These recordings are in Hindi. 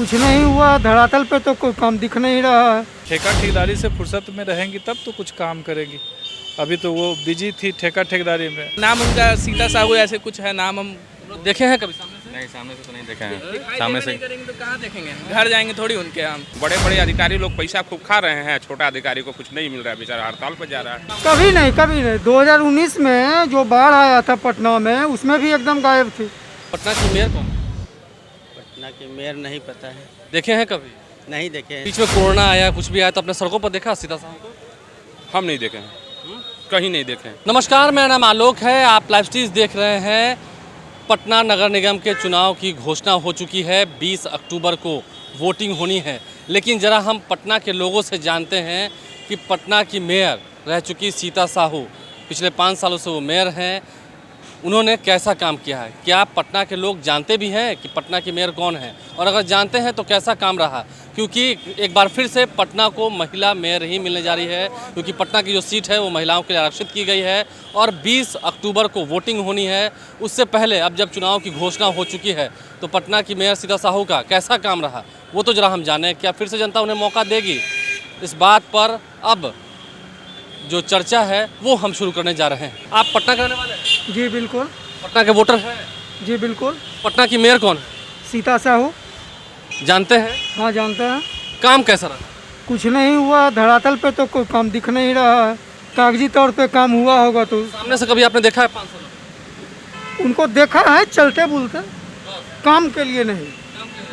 कुछ नहीं हुआ, धरातल पे तो कोई काम दिख नहीं रहा है। ठेका ठेकेदारी से फुर्सत में रहेंगी तब तो कुछ काम करेगी। अभी तो वो बिजी थी ठेका ठेकेदारी में। नाम उनका सीता साहू ऐसे कुछ है नाम, हम देखे हैं कभी सामने से? नहीं, सामने से तो नहीं देखे हैं। दिखाई सामने देवे से नहीं करेंगे तो कहाँ देखेंगे, घर जाएंगे थोड़ी उनके हम। बड़े बड़े अधिकारी लोग पैसा खूब खा रहे हैं, छोटा अधिकारी को कुछ नहीं मिल रहा है, बेचारा हड़ताल पर जा रहा है। कभी नहीं 2019 में जो बाढ़ आया था पटना में, उसमें भी एकदम गायब थी। पटना की मेयर कौन? पटना के मेयर नहीं पता है, देखे हैं कभी? नहीं देखे हैं। बीच में कोरोना आया, कुछ भी आया तो अपने सड़कों पर देखा सीता साहू को? हम नहीं देखे हैं, कहीं नहीं देखे हैं। नमस्कार, मेरा नाम आलोक है। आप लाइव स्ट्रीज देख रहे हैं। पटना नगर निगम के चुनाव की घोषणा हो चुकी है, 20 अक्टूबर को वोटिंग होनी है। लेकिन ज़रा हम पटना के लोगों से जानते हैं कि पटना की मेयर रह चुकी सीता साहू, पिछले 5 सालों से वो मेयर हैं, उन्होंने कैसा काम किया है। क्या पटना के लोग जानते भी हैं कि पटना की मेयर कौन है, और अगर जानते हैं तो कैसा काम रहा? क्योंकि एक बार फिर से पटना को महिला मेयर ही मिलने जा रही है, क्योंकि पटना की जो सीट है वो महिलाओं के लिए आरक्षित की गई है और 20 अक्टूबर को वोटिंग होनी है। उससे पहले अब जब चुनाव की घोषणा हो चुकी है तो पटना की मेयर सीता साहू का कैसा काम रहा वो तो जरा हम जानें। क्या फिर से जनता उन्हें मौका देगी, इस बात पर अब जो चर्चा है वो हम शुरू करने जा रहे हैं। आप पटना के रहने वाले हैं? जी बिल्कुल। पटना के वोटर हैं? जी बिल्कुल। पटना की मेयर कौन है? सीता साहू। जानते हैं? हाँ जानते हैं। काम कैसा रहा? कुछ नहीं हुआ, धरातल पे तो कोई काम दिख नहीं रहा है। कागजी तौर पे काम हुआ होगा तो सामने से कभी आपने देखा है 5 साल? उनको देखा है चलते बुलते, काम के लिए नहीं।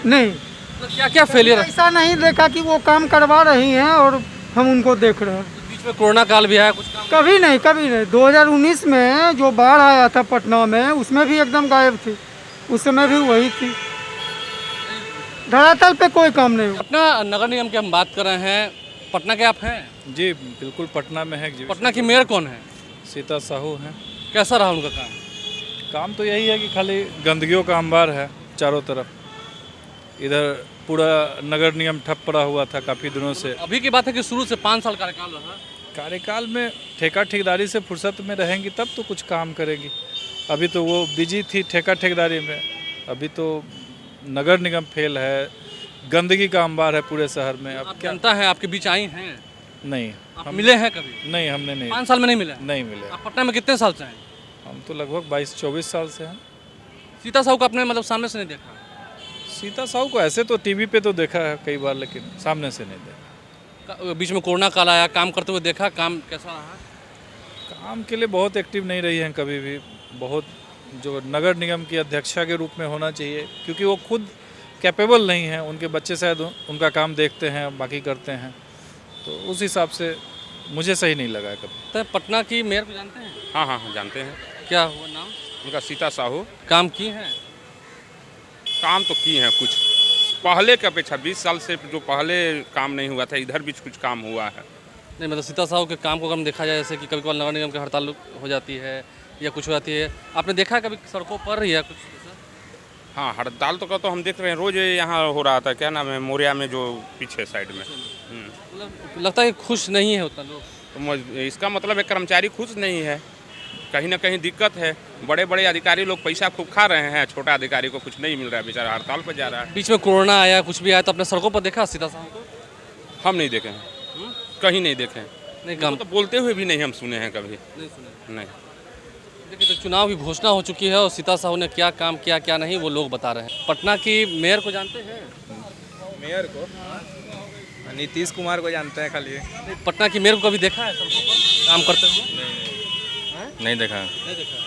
मतलब क्या क्या फेलियर है? ऐसा नहीं देखा कि वो काम करवा रही हैं और हम उनको देख रहे हैं। बीच में कोरोना काल भी आया, कुछ काम कभी नहीं 2019 में जो बाढ़ आया था पटना में, उसमें भी एकदम गायब थी। उस समय भी वही थी, धरातल पे कोई काम नहीं हुआ। पटना नगर निगम की हम बात कर रहे हैं। पटना के आप हैं? जी बिल्कुल, पटना में है। पटना की मेयर कौन है? सीता साहू हैं। कैसा रहा उनका काम? काम तो यही है कि खाली गंदगियों का अंबार है चारों तरफ। इधर पूरा नगर निगम ठप पड़ा हुआ था काफ़ी दिनों से। अभी की बात है कि शुरू से 5 साल कार्यकाल रहा। कार्यकाल में ठेका ठेकेदारी से फुर्सत में रहेंगी तब तो कुछ काम करेगी। अभी तो वो बिजी थी ठेका ठेकेदारी में। अभी तो नगर निगम फेल है, गंदगी का अंबार है पूरे शहर में। अब आप क्या? जनता है, आपके बीच आई हैं? नहीं, आप हम मिले हैं कभी? नहीं, हमने नहीं 5 साल में नहीं मिले? नहीं मिले। आप पटना में कितने साल से हैं? हम तो लगभग 22-24 साल से हैं। सीता साहू को आपने मतलब सामने से नहीं देखा? सीता साहू को ऐसे तो टीवी पे तो देखा है कई बार, लेकिन सामने से नहीं देखा। बीच में कोरोना काल आया, काम करते हुए देखा, काम कैसा रहा? काम के लिए बहुत एक्टिव नहीं रही हैं कभी भी। बहुत जो नगर निगम की अध्यक्षा के रूप में होना चाहिए, क्योंकि वो खुद कैपेबल नहीं हैं। उनके बच्चे शायद उनका काम देखते हैं, बाकी करते हैं, तो उस हिसाब से मुझे सही नहीं लगा है कभी। तो पटना की मेयर को जानते हैं? हाँ, जानते हैं। क्या हुआ नाम उनका सीता साहू। काम की हैं? काम तो की हैं कुछ, पहले की अपेक्षा 20 साल से जो पहले काम नहीं हुआ था, इधर भी कुछ काम हुआ है। नहीं मतलब सीता साहू के काम को अगर हम देखा जाए, जैसे कि कभी कभी नगर निगम की हड़ताल हो जाती है या कुछ हो जाती है, आपने देखा है कभी सड़कों पर या कुछ ऐसा? हाँ, हड़ताल तो हम देख रहे हैं रोज। यहाँ हो रहा था, क्या नाम है, मोरिया में जो पीछे साइड में। मतलब लगता है कि खुश नहीं है उतना लोग। तो इसका मतलब है कर्मचारी खुश नहीं है, कहीं ना कहीं दिक्कत है। बड़े बड़े अधिकारी लोग पैसा खूब खा रहे हैं, छोटा अधिकारी को कुछ नहीं मिल रहा है, बेचारा हड़ताल पर जा रहा है। बीच में कोरोना आया, कुछ भी आया तो अपने सड़कों पर देखा सीता साहू को? हम नहीं देखे हैं, कहीं नहीं देखे हैं। नहीं, काम तो बोलते हुए भी नहीं हम सुने हैं कभी। नहीं सुने। नहीं। देखिए, तो चुनाव की घोषणा हो चुकी है और सीता साहू ने क्या काम किया क्या नहीं वो लोग बता रहे हैं। पटना की मेयर को जानते हैं? मेयर को नीतीश कुमार को जानते हैं खाली। पटना की मेयर को कभी देखा है सड़कों पर काम करते हुए? नहीं देखा। नहीं देखा,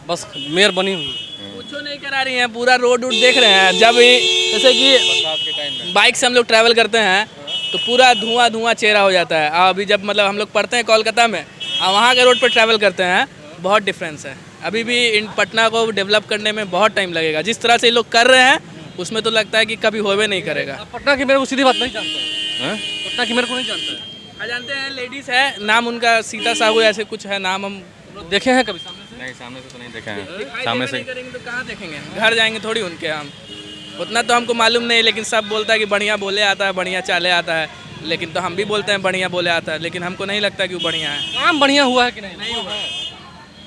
बस मेयर बनी हुई। कुछ नहीं करा रही हैं, पूरा रोड देख रहे हैं। जब जैसे कि बरसात के टाइम में बाइक से हम लोग ट्रैवल करते हैं तो पूरा धुआं चेहरा हो जाता है। अभी जब मतलब हम लोग पढ़ते हैं कोलकाता में और वहाँ के रोड पर ट्रैवल करते हैं, बहुत डिफरेंस है। अभी भी इन पटना को डेवलप करने में बहुत टाइम लगेगा। जिस तरह से ये लोग कर रहे हैं उसमें तो लगता है कि कभी होवे नहीं करेगा। आप पटना की मेयर को सीधी बात नहीं जानते हैं? पटना की मेयर को नहीं जानते हैं? हाँ जानते हैं, लेडीज़ है, नाम उनका सीता साहू ऐसे कुछ है नाम, हम देखे हैं कभी सामने से? नहीं, सामने से तो नहीं देखे हैं। दिखाई सामने देवे से नहीं करेंगे तो कहाँ देखेंगे, घर जाएंगे थोड़ी उनके हम। उतना तो हमको मालूम नहीं, लेकिन सब बोलता है कि बढ़िया बोले आता है, बढ़िया चाले आता है। लेकिन तो हम भी बोलते हैं बढ़िया बोले आता है, लेकिन हमको नहीं लगता कि वो बढ़िया है। काम बढ़िया हुआ है कि नहीं? नहीं हुआ है।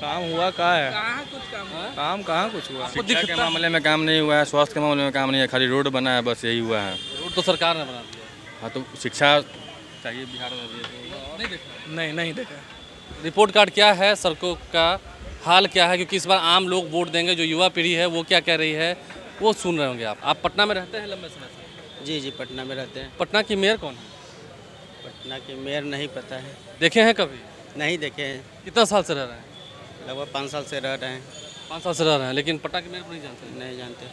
काम हुआ कहाँ है? कहाँ कुछ काम हुआ? काम कहाँ कुछ हुआ? शिक्षा के मामले में काम नहीं हुआ है, स्वास्थ्य के मामले में काम नहीं है, खाली रोड बना है, बस यही हुआ है। रोड तो सरकार ने बना दिया। हाँ तो शिक्षा चाहिए बिहार में भी। नहीं देखा। नहीं देखा। रिपोर्ट कार्ड क्या है, सड़कों का हाल क्या है, क्योंकि इस बार आम लोग वोट देंगे, जो युवा पीढ़ी है वो क्या कह रही है वो सुन रहे होंगे आप पटना में रहते हैं लंबे समय से? जी जी पटना में रहते हैं। पटना की मेयर कौन है? पटना के मेयर नहीं पता है। देखे हैं कभी? नहीं देखे हैं। कितना साल से रह रहे हैं? लगभग 5 साल से रह रहे हैं। 5 साल से रह रहे हैं, लेकिन पटना के मेयर को नहीं जानते हैं? नहीं जानते।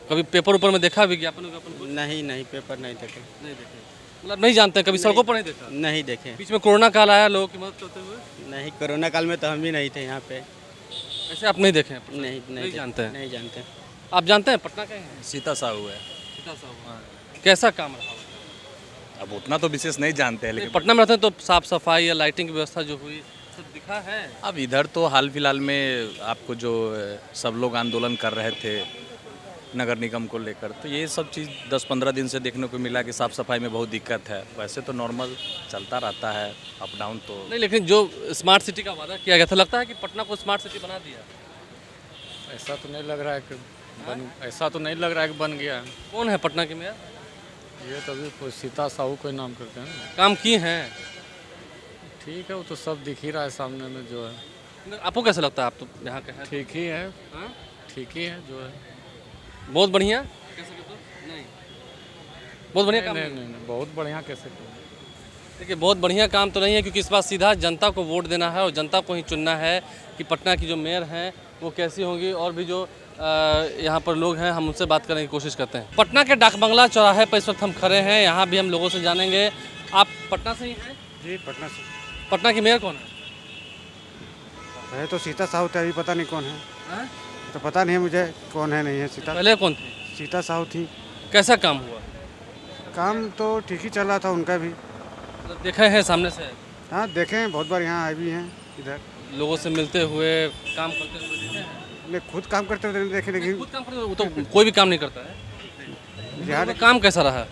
कभी पेपर ऊपर में देखा विज्ञापन विज्ञापन कुछ? नहीं पेपर नहीं देखे। नहीं देखे, मतलब नहीं जानते हैं, कभी सड़कों पर नहीं देखा? नहीं देखे। बीच में कोरोना काल आया, लोगों की मदद करते हुए? नहीं, कोरोना काल में तो हम भी नहीं थे यहाँ पे। ऐसे आप नहीं देखे हैं? नहीं जानते हैं? नहीं जानते। आप जानते हैं पटना के हैं? सीता साहू है। सीता साहू। कैसा काम रहा? अब उतना तो विशेष नहीं जानते हैं, नहीं, लेकिन पटना में रहते हैं तो साफ सफाई या लाइटिंग की व्यवस्था जो हुई सब दिखा है। अब इधर तो हाल फिलहाल में आपको जो सब लोग आंदोलन कर रहे थे नगर निगम को लेकर, तो ये सब चीज़ 10-15 दिन से देखने को मिला कि साफ़ सफाई में बहुत दिक्कत है। वैसे तो नॉर्मल चलता रहता है, अप डाउन तो। नहीं, लेकिन जो स्मार्ट सिटी का वादा किया गया था, लगता है कि पटना को स्मार्ट सिटी बना दिया? ऐसा तो नहीं लग रहा है कि ऐसा तो नहीं लग रहा है कि बन गया है। कौन है पटना के मेयर? ये तभी कोई सीता साहू कोई नाम करते हैं ना। काम की हैं? ठीक है, वो तो सब दिख ही रहा है सामने में जो है। आपको कैसा लगता है? आप तो यहाँ के हैं। ठीक ही है, हाँ? ठीक ही है जो है। बहुत बढ़िया। कैसे कहते हो? नहीं, बहुत बढ़िया काम नहीं, नहीं। नहीं, नहीं, बहुत बढ़िया कैसे कहें? देखिए, बहुत बढ़िया काम तो नहीं है, क्योंकि इस बार सीधा जनता को वोट देना है और जनता को ही चुनना है कि पटना की जो मेयर हैं वो कैसी होंगी। और भी जो यहाँ पर लोग हैं, हम उनसे बात करने की कोशिश करते हैं। पटना के डाक बंगला चौराहे पर इस वक्त हम खड़े हैं, यहाँ भी हम लोगों से जानेंगे। आप पटना से ही हैं? जी पटना से पटना की मेयर कौन है तो सीता साहू थे, अभी पता नहीं कौन है। है? तो पता नहीं है मुझे कौन है, नहीं है। पहले कौन थे? सीता साहू थी। कैसा काम हुआ? काम तो ठीक ही चल रहा था उनका भी। मतलब देखे हैं सामने से? हाँ देखे हैं, बहुत बार यहाँ आए भी हैं इधर। लोगों से मिलते हुए, काम करते हुए देखे हैं? नहीं, खुद काम करते हुए नहीं देखे, लेकिन खुद काम करते हुए? वो तो कोई भी काम नहीं करता है। बिहार तो काम कैसा रहा?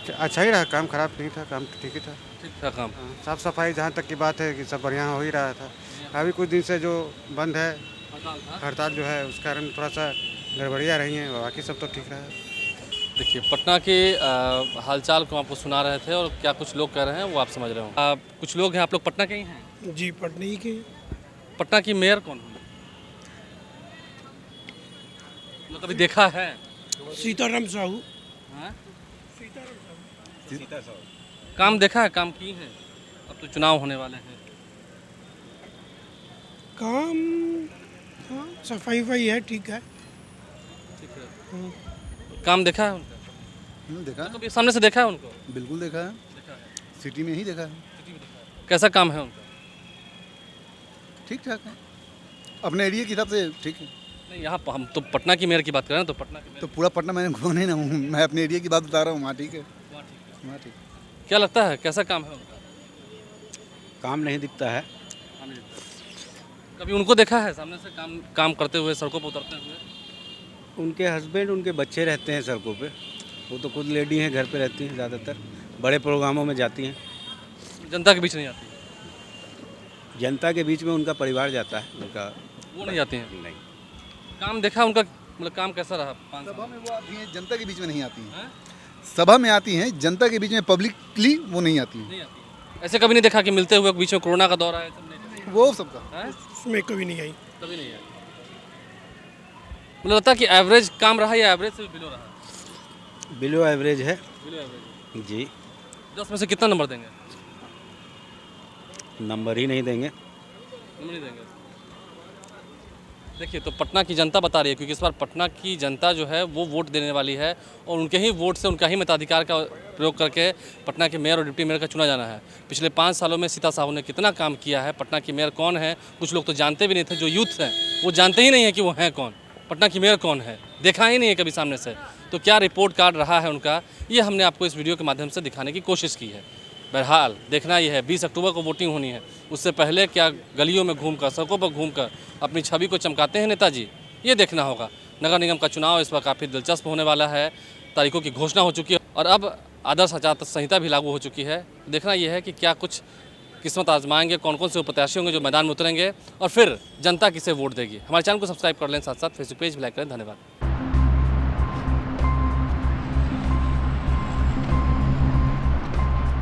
अच्छा ही रहा, काम खराब नहीं था, काम ठीक ही था। ठीक था काम। हाँ, साफ सफाई जहाँ तक की बात है कि सब बढ़िया हो ही रहा था। अभी कुछ दिन से जो बंद है हड़ताल जो है, उस कारण थोड़ा सा गड़बड़ियाँ रही हैं, बाकी सब तो ठीक रहा है। देखिए, पटना के हालचाल को आपको सुना रहे थे और क्या कुछ लोग कह रहे हैं वो आप समझ रहे हो। कुछ लोग हैं, आप लोग पटना के ही हैं? जी पटना ही के। पटना की मेयर कौन है? मतलब कभी देखा है? सीताराम साहू। हाँ? काम देखा है, काम की है? अब तो चुनाव होने वाले हैं। काम हाँ सफाई वफाई है, ठीक है। ठीक है। काम देखा है उनका? देखा है, कभी सामने से देखा है उनको? बिल्कुल देखा है, देखा है। सिटी में ही देखा है। कैसा काम है उनका? ठीक ठाक है, अपने एरिया के हिसाब से ठीक है। नहीं, यहाँ हम तो पटना की मेयर की बात कर रहे हैं, तो पटना की तो पूरा पटना मैंने घूमा नहीं ना हूँ, मैं अपने एरिया की बात बता रहा हूँ। वहाँ ठीक है, वहाँ ठीक। क्या लगता है कैसा काम है उनका? काम नहीं दिखता है। कभी उनको देखा है सामने से काम करते हुए, सड़कों पर उतरते हुए? उनके हस्बैंड, उनके बच्चे रहते हैं सड़कों पे। वो तो खुद लेडी हैं, घर पे रहती हैं ज़्यादातर, बड़े प्रोग्रामों में जाती हैं। जनता के बीच नहीं आती? जनता के बीच में उनका परिवार जाता है, उनका वो नहीं आती हैं? नहीं। काम देखा उनका, मतलब काम कैसा रहा? 5 साल सभा में वो आती हैं, जनता के बीच में नहीं आती हैं। हैं? सभा में आती हैं, जनता के बीच में पब्लिकली वो नहीं आती हैं। नहीं आती। ऐसे कभी नहीं देखा कि मिलते हुए बीच में कोरोना का दौर आया? सब नहीं वो सबका है? उसमें कभी नहीं आई। कभी नहीं आया। मुझे लगता है कि एवरेज काम रहा या एवरेज से भी बिलो रहा? बिलो एवरेज है। बिलो एवरेज जी। 10 में से कितना नंबर देंगे? नंबर ही नहीं देंगे। नंबर नहीं देंगे। देखिए, तो पटना की जनता बता रही है, क्योंकि इस बार पटना की जनता जो है वो वोट देने वाली है और उनके ही वोट से, उनका ही मताधिकार का प्रयोग करके पटना के मेयर और डिप्टी मेयर का चुना जाना है। पिछले 5 सालों में सीता साहू ने कितना काम किया है, पटना की मेयर कौन है, कुछ लोग तो जानते भी नहीं थे। जो यूथ हैं वो जानते ही नहीं है कि वो हैं कौन, पटना की मेयर कौन है, देखा ही नहीं है कभी सामने से। तो क्या रिपोर्ट कार्ड रहा है उनका, ये हमने आपको इस वीडियो के माध्यम से दिखाने की कोशिश की है। बहरहाल देखना ये है, 20 अक्टूबर को वोटिंग होनी है, उससे पहले क्या गलियों में घूमकर, सड़कों पर घूमकर अपनी छवि को चमकाते हैं नेताजी, ये देखना होगा। नगर निगम का चुनाव इस बार काफ़ी दिलचस्प होने वाला है। तारीखों की घोषणा हो चुकी है और अब आदर्श आचार संहिता भी लागू हो चुकी है। देखना यह है कि क्या कुछ किस्मत आजमाएंगे, कौन कौन से प्रत्याशी होंगे जो मैदान में उतरेंगे और फिर जनता किसे वोट देगी। हमारे चैनल को सब्सक्राइब कर लें, साथ साथ फेसबुक पेज भी लाइक करें। धन्यवाद।